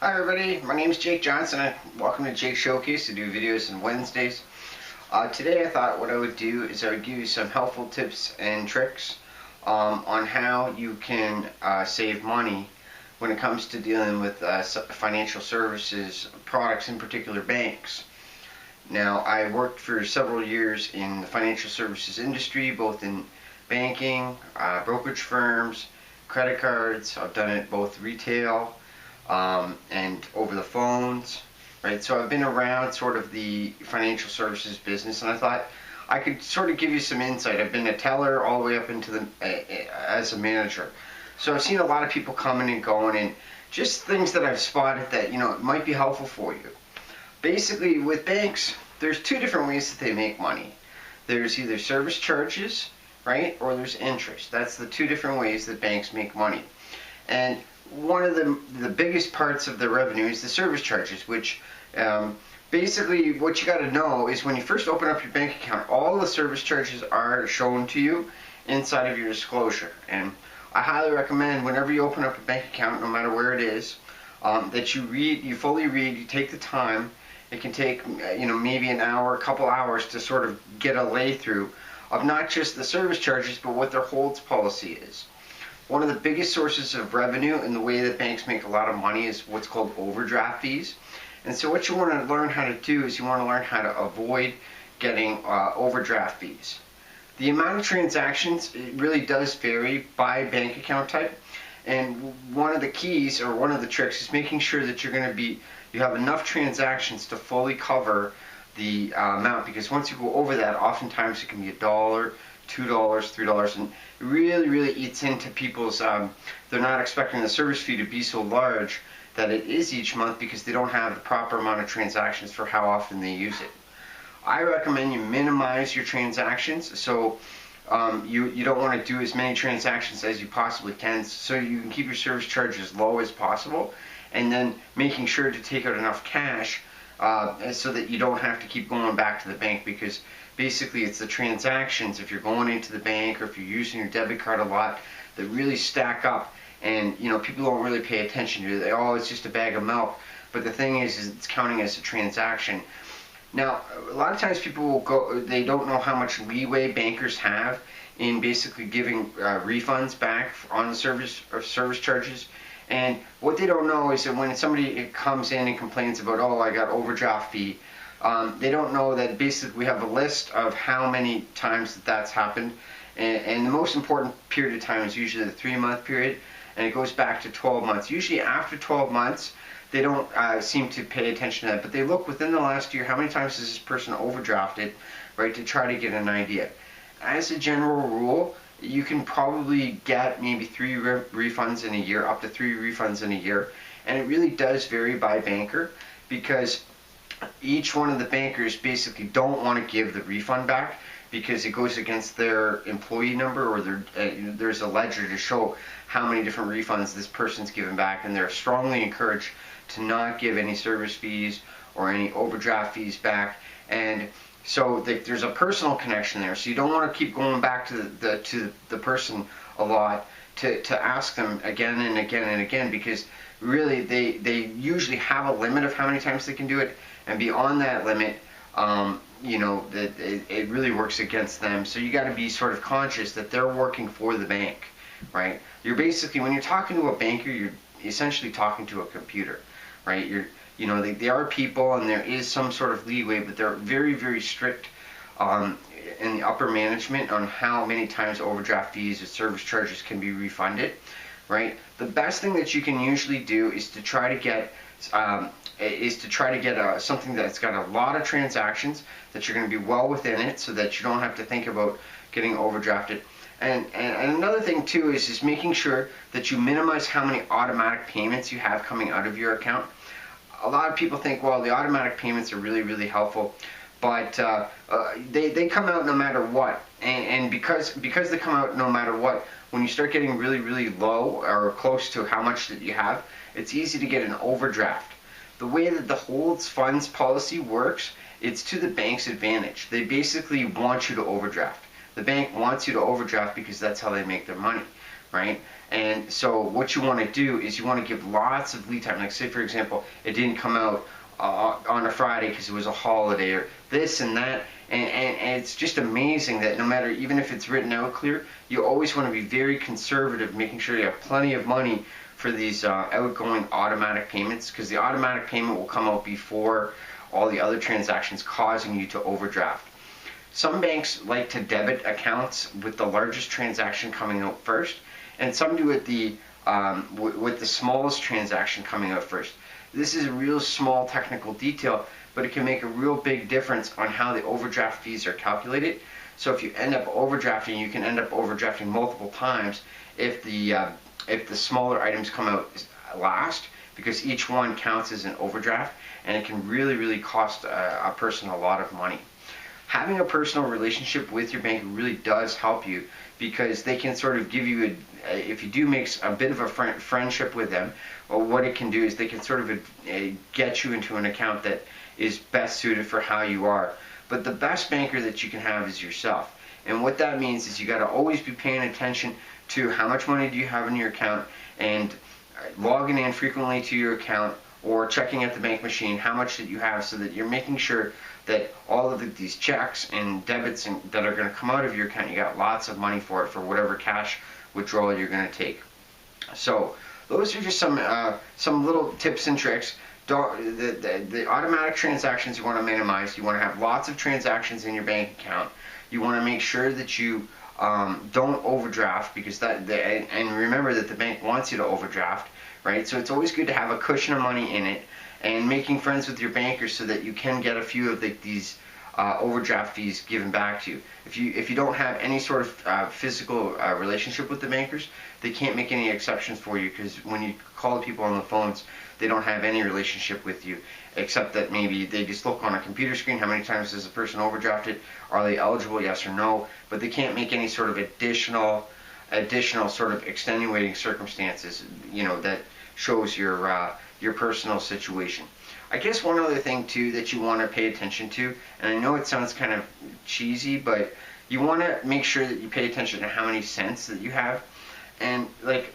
Hi everybody, my name is Jake Johnston. Welcome to Jake Showcase. I do videos on Wednesdays. Today I thought what I would do is I would give you some helpful tips and tricks on how you can save money when it comes to dealing with financial services products, in particular banks. Now, I worked for several years in the financial services industry, both in banking, brokerage firms, credit cards. I've done it both retail and over the phones, right? So I've been around sort of the financial services business, and I thought I could sort of give you some insight. I've been a teller all the way up into the as a manager, so I've seen a lot of people coming and going, and just things that I've spotted that might be helpful for you. Basically, with banks, there's two different ways that they make money. There's either service charges, right, or there's interest. That's the two different ways that banks make money. And one of the biggest parts of the revenue is the service charges, which basically what you got to know is when you first open up your bank account, all the service charges are shown to you inside of your disclosure. And I highly recommend whenever you open up a bank account, no matter where it is, that you fully read, you take the time. It can take maybe an hour, a couple hours to sort of get a lay through of not just the service charges, but what their holds policy is. One of the biggest sources of revenue in the way that banks make a lot of money is what's called overdraft fees. And so what you want to learn how to do is you want to learn how to avoid getting overdraft fees. The amount of transactions, it really does vary by bank account type. And one of the keys, or one of the tricks, is making sure that you have enough transactions to fully cover the amount, because once you go over that, oftentimes it can be $1, $2, $3, and it really eats into people's, they're not expecting the service fee to be so large that it is each month because they don't have the proper amount of transactions for how often they use it. I recommend you minimize your transactions, so you don't want to do as many transactions as you possibly can, so you can keep your service charge as low as possible, and then making sure to take out enough cash so that you don't have to keep going back to the bank, because basically it's the transactions, if you're going into the bank or if you're using your debit card a lot, that really stack up, and people don't really pay attention to it. Oh, it's just a bag of milk, but the thing is it's counting as a transaction. Now, a lot of times people will go, they don't know how much leeway bankers have in basically giving refunds back on the service charges. And what they don't know is that when somebody comes in and complains about, oh, I got overdraft fee, they don't know that basically we have a list of how many times that's happened. And the most important period of time is usually the 3-month period, and it goes back to 12 months. Usually after 12 months, they don't seem to pay attention to that, but they look within the last year, how many times has this person overdrafted, right, to try to get an idea. As a general rule, you can probably get maybe 3 refunds in a year, up to 3 refunds in a year, and it really does vary by banker, because each one of the bankers basically don't want to give the refund back because it goes against their employee number, or there's a ledger to show how many different refunds this person's given back, and they're strongly encouraged to not give any service fees or any overdraft fees back. And so there's a personal connection there, so you don't want to keep going back to the person a lot to ask them again and again and again, because really they usually have a limit of how many times they can do it, and beyond that limit, it really works against them. So you got to be sort of conscious that they're working for the bank, right? You're basically, when you're talking to a banker, you're essentially talking to a computer, right? They are people, and there is some sort of leeway, but they're very strict in the upper management on how many times overdraft fees or service charges can be refunded, right? The best thing that you can usually do is to try to get something that's got a lot of transactions, that you're going to be well within it, so that you don't have to think about getting overdrafted. And another thing too is making sure that you minimize how many automatic payments you have coming out of your account. A lot of people think, well, the automatic payments are really helpful, but they come out no matter what. And because they come out no matter what, when you start getting really low or close to how much that you have, it's easy to get an overdraft. The way that the holds funds policy works, it's to the bank's advantage. They basically want you to overdraft. The bank wants you to overdraft because that's how they make their money, right? And so what you want to do is you want to give lots of lead time. Like say for example, it didn't come out on a Friday because it was a holiday or this and that. And it's just amazing that no matter, even if it's written out clear, you always want to be very conservative, making sure you have plenty of money for these outgoing automatic payments, because the automatic payment will come out before all the other transactions, causing you to overdraft. Some banks like to debit accounts with the largest transaction coming out first, and some do it with the smallest transaction coming out first. This is a real small technical detail, but it can make a real big difference on how the overdraft fees are calculated. So if you end up overdrafting, you can end up overdrafting multiple times if the smaller items come out last, because each one counts as an overdraft, and it can really cost a person a lot of money. Having a personal relationship with your bank really does help you, because they can sort of give you if you do make a bit of a friendship with them, well, what it can do is they can sort of get you into an account that is best suited for how you are. But the best banker that you can have is yourself. And what that means is you got to always be paying attention to how much money do you have in your account, and logging in frequently to your account or checking at the bank machine how much that you have, so that you're making sure that all of these checks and debits that are going to come out of your account, you got lots of money for it, for whatever cash withdrawal you're going to take. So those are just some little tips and tricks. The automatic transactions you want to minimize. You want to have lots of transactions in your bank account. You want to make sure that you don't overdraft, because and remember that the bank wants you to overdraft, right? So it's always good to have a cushion of money in it, and making friends with your bankers so that you can get a few of these overdraft fees given back to you. If you don't have any sort of physical relationship with the bankers, they can't make any exceptions for you, because when you call the people on the phones, they don't have any relationship with you, except that maybe they just look on a computer screen, how many times has a person overdrafted, are they eligible, yes or no, but they can't make any sort of additional sort of extenuating circumstances, that shows your personal situation. I guess one other thing too that you want to pay attention to, and I know it sounds kind of cheesy, but you want to make sure that you pay attention to how many cents that you have. And like,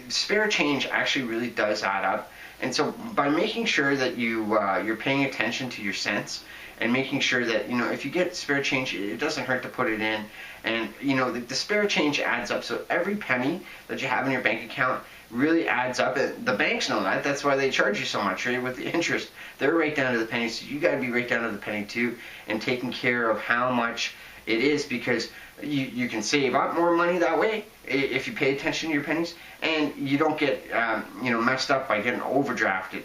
spare change actually really does add up. And so by making sure that you're paying attention to your cents, and making sure that, if you get spare change, it doesn't hurt to put it in. And the spare change adds up. So every penny that you have in your bank account really adds up. The banks know that. That's why they charge you so much, right? With the interest, they're right down to the penny. So you got to be right down to the penny too, and taking care of how much it is, because you can save up more money that way if you pay attention to your pennies, and you don't get messed up by getting overdrafted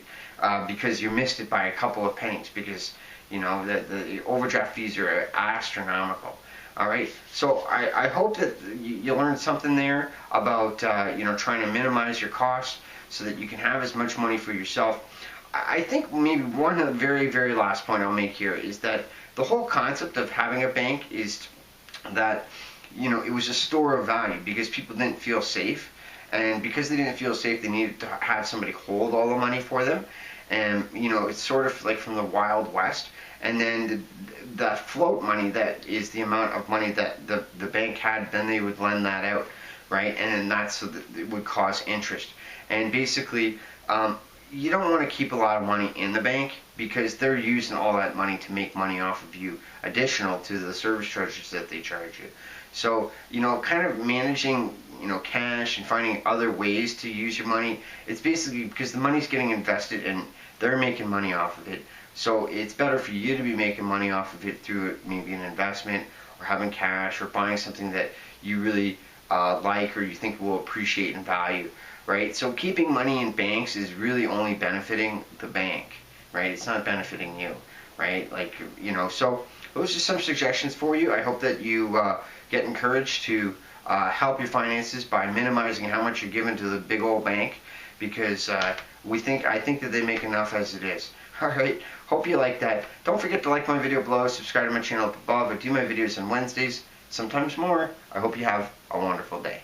because you missed it by a couple of pennies, because the overdraft fees are astronomical. All right, so I hope that you learned something there about trying to minimize your costs so that you can have as much money for yourself. I think maybe one very last point I'll make here is that the whole concept of having a bank is that it was a store of value, because people didn't feel safe, and because they didn't feel safe, they needed to have somebody hold all the money for them. And it's sort of like from the Wild West. And then the float money, that is the amount of money that the bank had, then they would lend that out, right? And then that's so that it would cause interest. And basically, you don't want to keep a lot of money in the bank, because they're using all that money to make money off of you, additional to the service charges that they charge you. So, kind of managing, cash and finding other ways to use your money, it's basically because the money's getting invested and they're making money off of it. So it's better for you to be making money off of it through maybe an investment, or having cash, or buying something that you really like, or you think will appreciate in value, right? So keeping money in banks is really only benefiting the bank, right? It's not benefiting you, right? Like, so those are some suggestions for you. I hope that you get encouraged to help your finances by minimizing how much you're giving to the big old bank, because I think that they make enough as it is. Alright, hope you like that. Don't forget to like my video below, subscribe to my channel up above. I do my videos on Wednesdays, sometimes more. I hope you have a wonderful day.